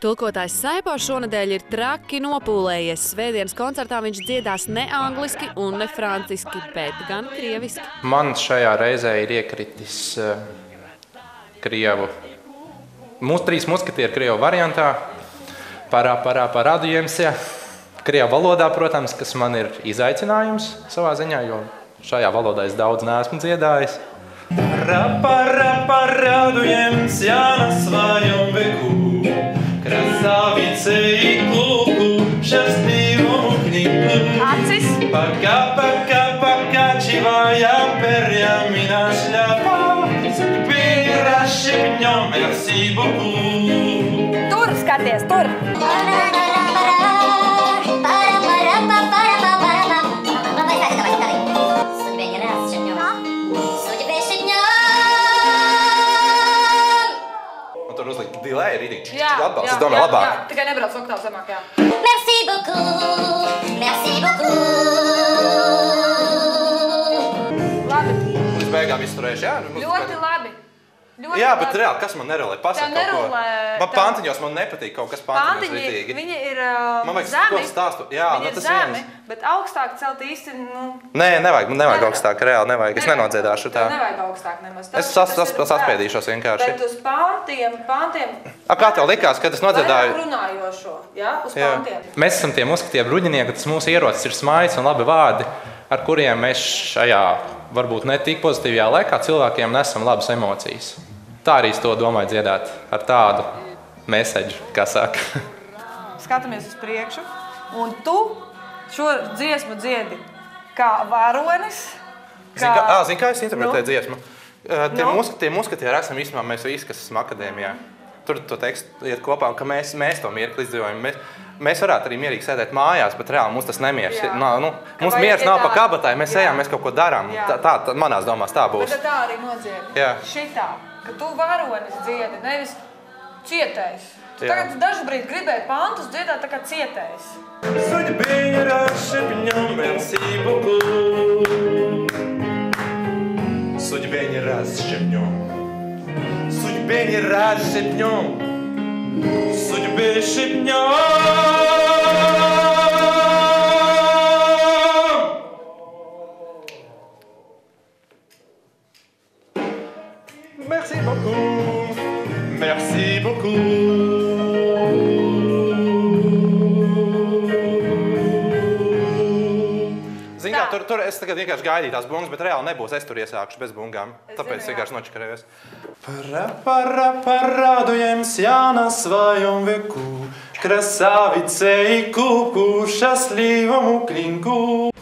Tulkotājs Saipo šonedēļ ir traki nopūlējies. Svētdienas koncertā viņš dziedās ne angliski un ne franciski, bet gan krieviski. Man šajā reizē ir iekritis krievu. Mūsu trīs muskatieri krievu variantā. Parādījums, krievu valodā, protams, kas man ir izaicinājums savā ziņā, jo šajā valodā es daudz neesmu dziedājis. Парадуемся на своем веку, красавице и клубу, счастливому книгу. Пока, покачивая перьями на шляпа, судьбы расшибнем, merci beaucoup. Tur skaties, tur! Tur uzlikt delay rītīgi. Atbalsts, es domāju, labāk. Jā, tikai nebrauc oktāvu zemāk, jā. Merci beaucoup, merci beaucoup. Labi. Līdz beigām izturējuši, jā? Ļoti labi. Jā, bet reāli, kas man nerolē? Pasaka Tev kaut ko. nerolē, Man pantiņos man nepatīk kaut kas pantiņos rītīgi. Viņi ir Man vajag zemi. ko stāstu. Jā, Viņi ir tas zemi, viens. bet augstāk celt īsti, Nē, nevajag, man nevajag augstāk, reāli nevajag. Es nenodziedāšu tā. Tev nevajag augstāk nemaz. Es saspēdīšos vienkārši. Bet uz pantiem, Kā tev likās, kad es nodziedāju? vairāk runājošo, jā, uz Jā. pantiem. Mēs esam tie muskatie bruņinieki, tas mūsu ierocis ir smaids un labi vārdi, ar kuriem mēs šajā varbūt ne tik pozitīvajā laikā cilvēkiem nesam labas emocijas. Tā arī es to domāju dziedāt ar tādu message, kā saka. Skatāmies uz priekšu, un tu šo dziesmu dziedi kā varonis, Zini, kā es interpretēju dziesmu? Tie muskatieri esam īstenībā mēs visi, kas esam akadēmijā. Tur to tekstu iet kopā, un ka mēs to mirkli izdzīvojam. Mēs varētu arī mierīgi sēdēt mājās, bet reāli mums tas nemieris. Mums miers nav pa kabatai, mēs ejam, mēs kaut ko darām. Tā manās domās tā būs. bet tā arī nodziedi. Jā. Šitā, ka tu varonis dziedi, nevis cietējs. Tu Jā. tagad dažu brīdi gribēji pantus dziedāt tā kā cietējs. Судьбе расшибнем, merci beaucoup. Судьбе не расшибнем. Судьбе не расшибнем. Судьбе шибнем. Merci beaucoup. Merci beaucoup. Tur es tagad vienkārši gaidīju tās bungas, bet reāli nebūs. Es tur iesākšu bez bungām. Tāpēc vienkārši nočakarējos. Парадуемся на своем веку, красавице и куку, счастливому клинку.